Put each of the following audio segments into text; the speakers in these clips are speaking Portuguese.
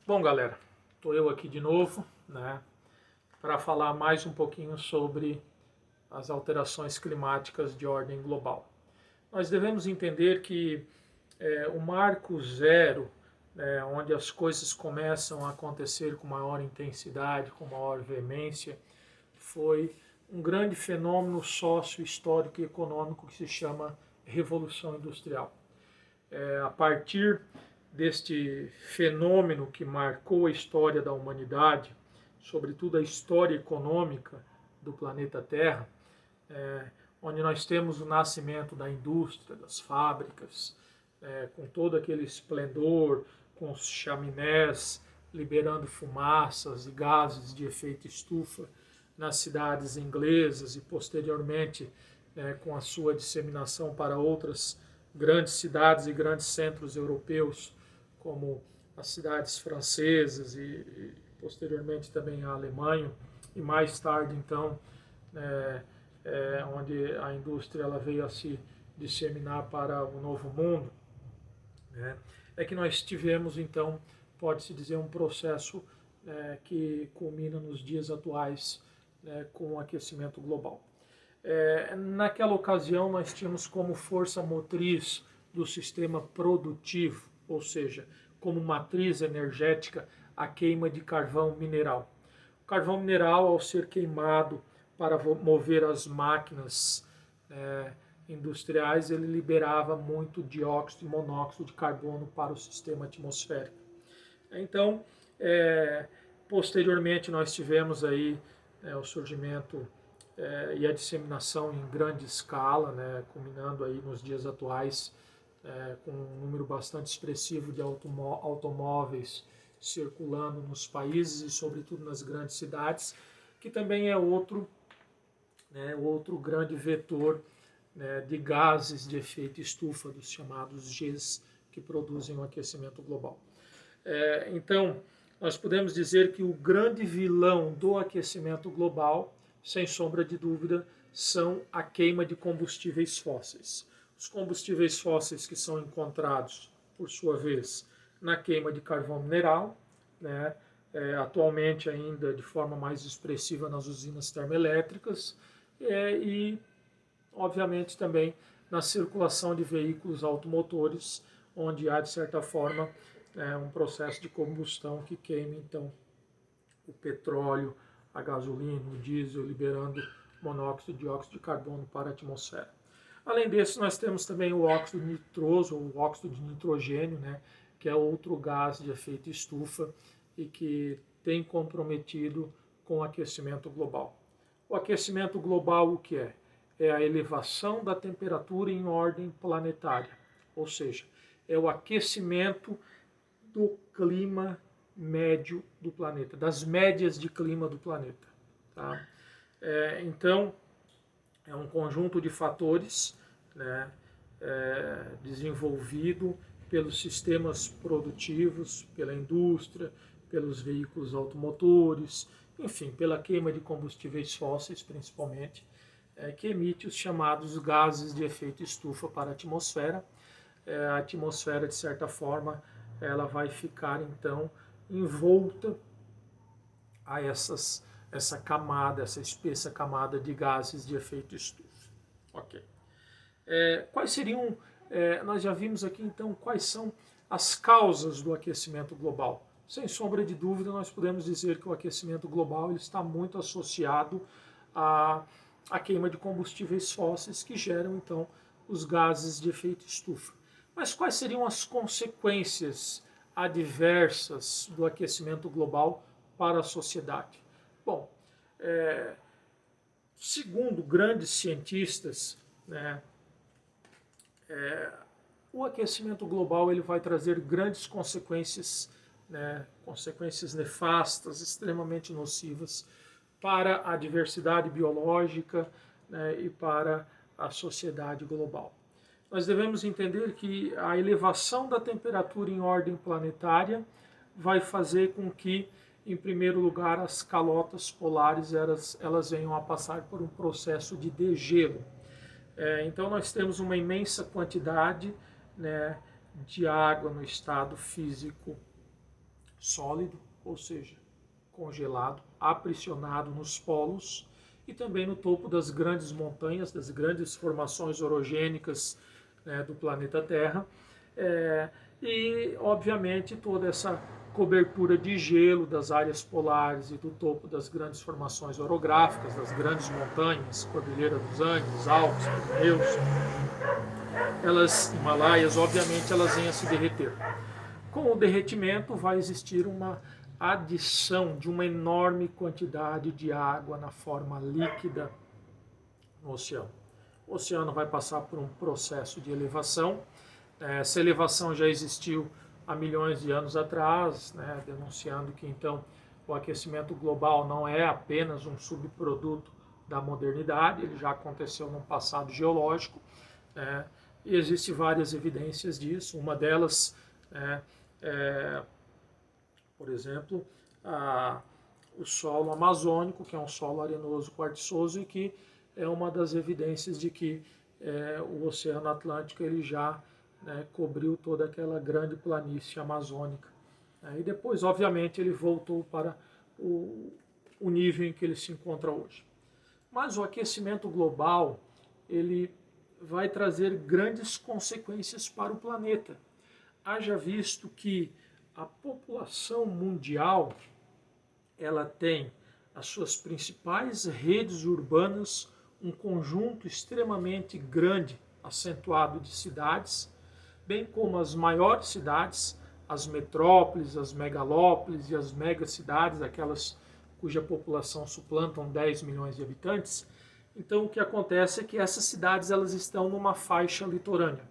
Bom, galera, estou eu aqui de novo, né, para falar mais um pouquinho sobre as alterações climáticas de ordem global. Nós devemos entender que o marco zero, onde as coisas começam a acontecer com maior intensidade, com maior veemência, foi um grande fenômeno sócio-histórico e econômico que se chama Revolução Industrial. A partir deste fenômeno que marcou a história da humanidade, sobretudo a história econômica do planeta Terra, onde nós temos o nascimento da indústria, das fábricas, com todo aquele esplendor, com os chaminés liberando fumaças e gases de efeito estufa nas cidades inglesas e posteriormente com a sua disseminação para outras grandes cidades e grandes centros europeus, como as cidades francesas e posteriormente também a Alemanha, e mais tarde então onde a indústria ela veio a se disseminar para o Novo Mundo, é que nós tivemos então, pode-se dizer, um processo que culmina nos dias atuais com o aquecimento global. Naquela ocasião nós tínhamos como força motriz do sistema produtivo, ou seja, como matriz energética, a queima de carvão mineral. O carvão mineral, ao ser queimado para mover as máquinas industriais, ele liberava muito dióxido e monóxido de carbono para o sistema atmosférico. Então, posteriormente nós tivemos aí o surgimento e a disseminação em grande escala, culminando aí nos dias atuais com um número bastante expressivo de automóveis circulando nos países e sobretudo nas grandes cidades, que também é outro grande vetor de gases de efeito estufa, dos chamados Gs, que produzem o aquecimento global. Então, nós podemos dizer que o grande vilão do aquecimento global, sem sombra de dúvida, são a queima de combustíveis fósseis. Os combustíveis fósseis que são encontrados, por sua vez, na queima de carvão mineral, atualmente ainda de forma mais expressiva nas usinas termoelétricas e, obviamente, também na circulação de veículos automotores, onde há, de certa forma, um processo de combustão que queima, então, o petróleo, a gasolina, o diesel, liberando monóxido e dióxido de carbono para a atmosfera. Além disso, nós temos também o óxido nitroso, ou óxido de nitrogênio, que é outro gás de efeito estufa e que tem comprometido com o aquecimento global. O aquecimento global o que é? É a elevação da temperatura em ordem planetária, ou seja, é o aquecimento do clima médio do planeta, das médias de clima do planeta. Tá? Então, é um conjunto de fatores desenvolvido pelos sistemas produtivos, pela indústria, pelos veículos automotores, enfim, pela queima de combustíveis fósseis, principalmente, que emite os chamados gases de efeito estufa para a atmosfera. A atmosfera, de certa forma, ela vai ficar, então, envolta a essa camada, essa espessa camada de gases de efeito estufa. Ok. Quais seriam, nós já vimos aqui, então, quais são as causas do aquecimento global. Sem sombra de dúvida, nós podemos dizer que o aquecimento global ele está muito associado à queima de combustíveis fósseis que geram, então, os gases de efeito estufa. Mas quais seriam as consequências adversas do aquecimento global para a sociedade? Bom, segundo grandes cientistas, o aquecimento global ele vai trazer grandes consequências, consequências nefastas, extremamente nocivas para a diversidade biológica e para a sociedade global. Nós devemos entender que a elevação da temperatura em ordem planetária vai fazer com que, em primeiro lugar, as calotas polares elas venham a passar por um processo de degelo. Então nós temos uma imensa quantidade de água no estado físico sólido, ou seja, congelado, aprisionado nos polos e também no topo das grandes montanhas, das grandes formações orogênicas, né, do planeta Terra. E, obviamente, toda essa cobertura de gelo das áreas polares e do topo das grandes formações orográficas, das grandes montanhas, Cordilheira dos Andes, Alpes, Pirineus, Himalaias, obviamente, elas vêm a se derreter. Com o derretimento vai existir uma adição de uma enorme quantidade de água na forma líquida no oceano. O oceano vai passar por um processo de elevação. Essa elevação já existiu há milhões de anos atrás, né, denunciando que então o aquecimento global não é apenas um subproduto da modernidade, ele já aconteceu no passado geológico, e existem várias evidências disso. Uma delas por exemplo, o solo amazônico, que é um solo arenoso quartzoso e que é uma das evidências de que o Oceano Atlântico ele já cobriu toda aquela grande planície amazônica. E depois, obviamente, ele voltou para o nível em que ele se encontra hoje. Mas o aquecimento global ele vai trazer grandes consequências para o planeta. Haja visto que a população mundial ela tem as suas principais redes urbanas, um conjunto extremamente grande, acentuado de cidades, bem como as maiores cidades, as metrópoles, as megalópolis e as megacidades, aquelas cuja população suplantam 10 milhões de habitantes. Então o que acontece é que essas cidades elas estão numa faixa litorânea.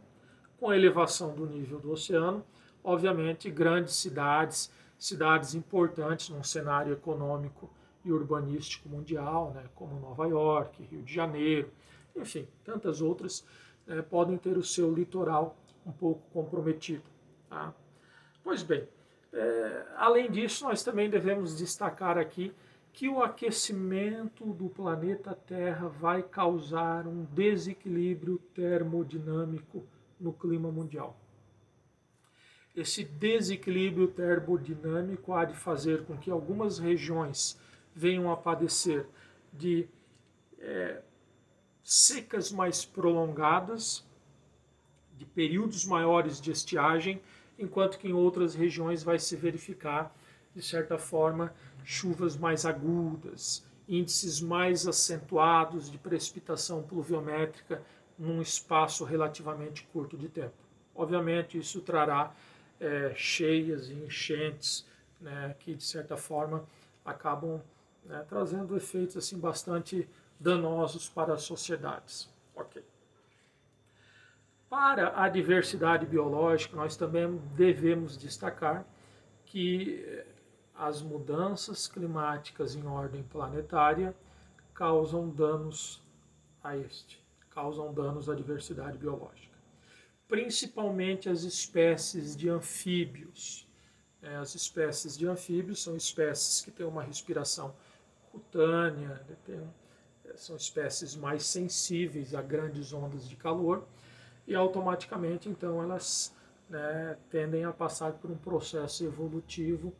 Com a elevação do nível do oceano, obviamente grandes cidades, cidades importantes num cenário econômico e urbanístico mundial, né, como Nova York, Rio de Janeiro, enfim, tantas outras, podem ter o seu litoral um pouco comprometido. Tá? Pois bem, além disso, nós também devemos destacar aqui que o aquecimento do planeta Terra vai causar um desequilíbrio termodinâmico no clima mundial. Esse desequilíbrio termodinâmico há de fazer com que algumas regiões venham a padecer de secas mais prolongadas, de períodos maiores de estiagem, enquanto que em outras regiões vai se verificar, de certa forma, chuvas mais agudas, índices mais acentuados de precipitação pluviométrica num espaço relativamente curto de tempo. Obviamente, isso trará cheias e enchentes, né, que, de certa forma, acabam trazendo efeitos assim, bastante danosos para as sociedades. Ok. Para a diversidade biológica, nós também devemos destacar que as mudanças climáticas em ordem planetária causam danos causam danos à diversidade biológica. Principalmente as espécies de anfíbios. As espécies de anfíbios são espécies que têm uma respiração cutânea, são espécies mais sensíveis a grandes ondas de calor e automaticamente então elas tendem a passar por um processo evolutivo.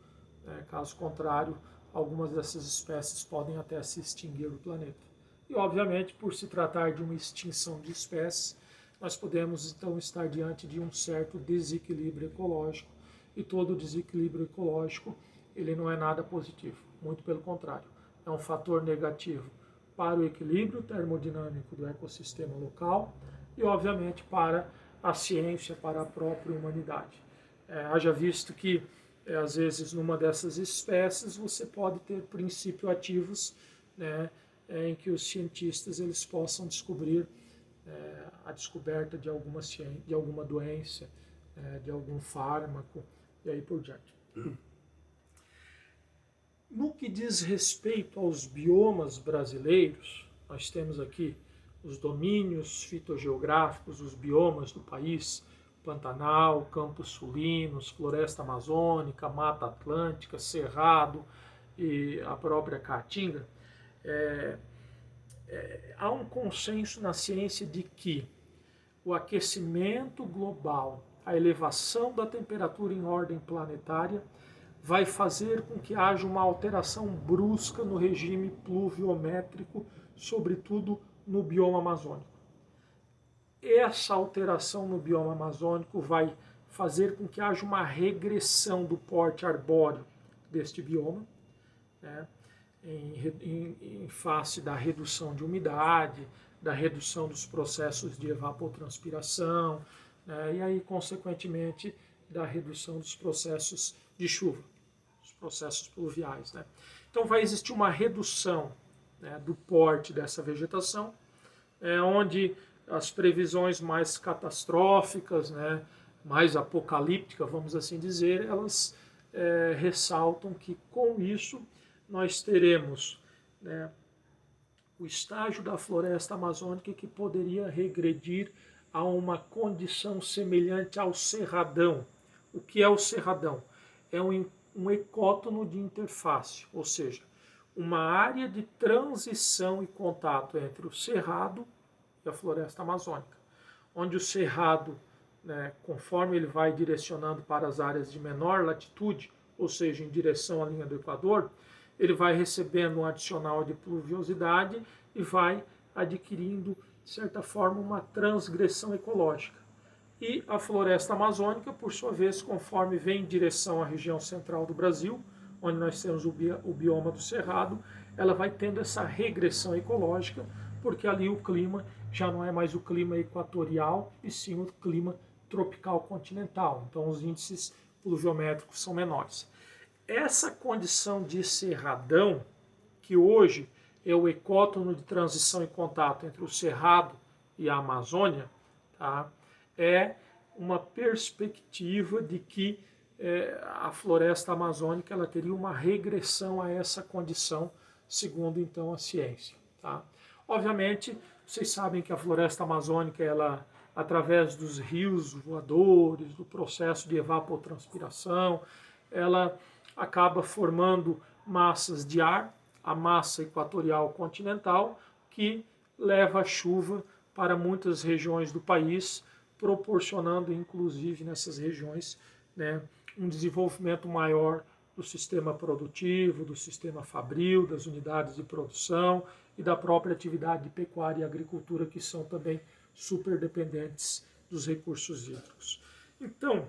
Caso contrário, algumas dessas espécies podem até se extinguir do planeta. E, obviamente, por se tratar de uma extinção de espécies, nós podemos, então, estar diante de um certo desequilíbrio ecológico. E todo desequilíbrio ecológico, ele não é nada positivo. Muito pelo contrário. É um fator negativo para o equilíbrio termodinâmico do ecossistema local e, obviamente, para a ciência, para a própria humanidade. Haja visto que às vezes numa dessas espécies você pode ter princípios ativos, em que os cientistas eles possam descobrir a descoberta de alguma doença, de algum fármaco e aí por diante. No que diz respeito aos biomas brasileiros, nós temos aqui os domínios fitogeográficos, os biomas do país: Pantanal, Campos Sulinos, Floresta Amazônica, Mata Atlântica, Cerrado e a própria Caatinga. Há um consenso na ciência de que o aquecimento global, a elevação da temperatura em ordem planetária, vai fazer com que haja uma alteração brusca no regime pluviométrico, sobretudo no bioma amazônico. Essa alteração no bioma amazônico vai fazer com que haja uma regressão do porte arbóreo deste bioma, né, em face da redução de umidade, da redução dos processos de evapotranspiração, né, e aí, consequentemente, da redução dos processos de chuva, os processos pluviais, né. Então vai existir uma redução, né, do porte dessa vegetação, onde as previsões mais catastróficas, né, mais apocalípticas, vamos assim dizer, elas ressaltam que com isso nós teremos, né, o estágio da floresta amazônica que poderia regredir a uma condição semelhante ao cerradão. O que é o cerradão? É um ecótono de interface, ou seja, uma área de transição e contato entre o cerrado e a floresta amazônica, onde o cerrado, né, conforme ele vai direcionando para as áreas de menor latitude, ou seja, em direção à linha do Equador, ele vai recebendo um adicional de pluviosidade e vai adquirindo, de certa forma, uma transgressão ecológica. E a floresta amazônica, por sua vez, conforme vem em direção à região central do Brasil, onde nós temos o bioma do Cerrado, ela vai tendo essa regressão ecológica, porque ali o clima já não é mais o clima equatorial, e sim o clima tropical continental. Então os índices pluviométricos são menores. Essa condição de cerradão, que hoje é o ecótono de transição e contato entre o Cerrado e a Amazônia, tá? É uma perspectiva de que a floresta amazônica ela teria uma regressão a essa condição, segundo então a ciência. Tá? Obviamente, vocês sabem que a floresta amazônica, ela, através dos rios voadores, do processo de evapotranspiração, ela acaba formando massas de ar, a massa equatorial continental, que leva a chuva para muitas regiões do país, proporcionando, inclusive, nessas regiões, né, um desenvolvimento maior do sistema produtivo, do sistema fabril, das unidades de produção e da própria atividade de pecuária e agricultura, que são também super dependentes dos recursos hídricos. Então,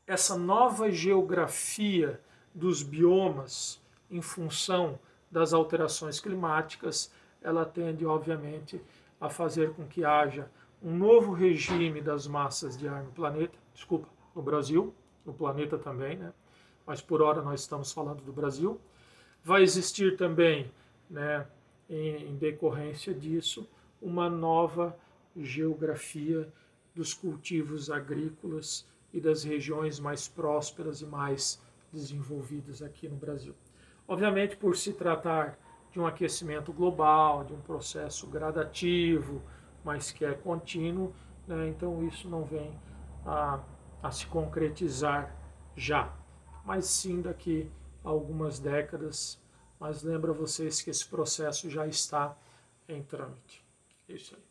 essa nova geografia dos biomas em função das alterações climáticas, ela tende, obviamente, a fazer com que haja um novo regime das massas de ar no planeta, no Brasil, no planeta também, né? Mas por hora nós estamos falando do Brasil. Vai existir também, né, em decorrência disso, uma nova geografia dos cultivos agrícolas e das regiões mais prósperas e mais desenvolvidas aqui no Brasil. Obviamente, por se tratar de um aquecimento global, de um processo gradativo, mas que é contínuo, né, então isso não vem a se concretizar já, mas sim daqui a algumas décadas. Mas lembra vocês que esse processo já está em trâmite. É isso aí.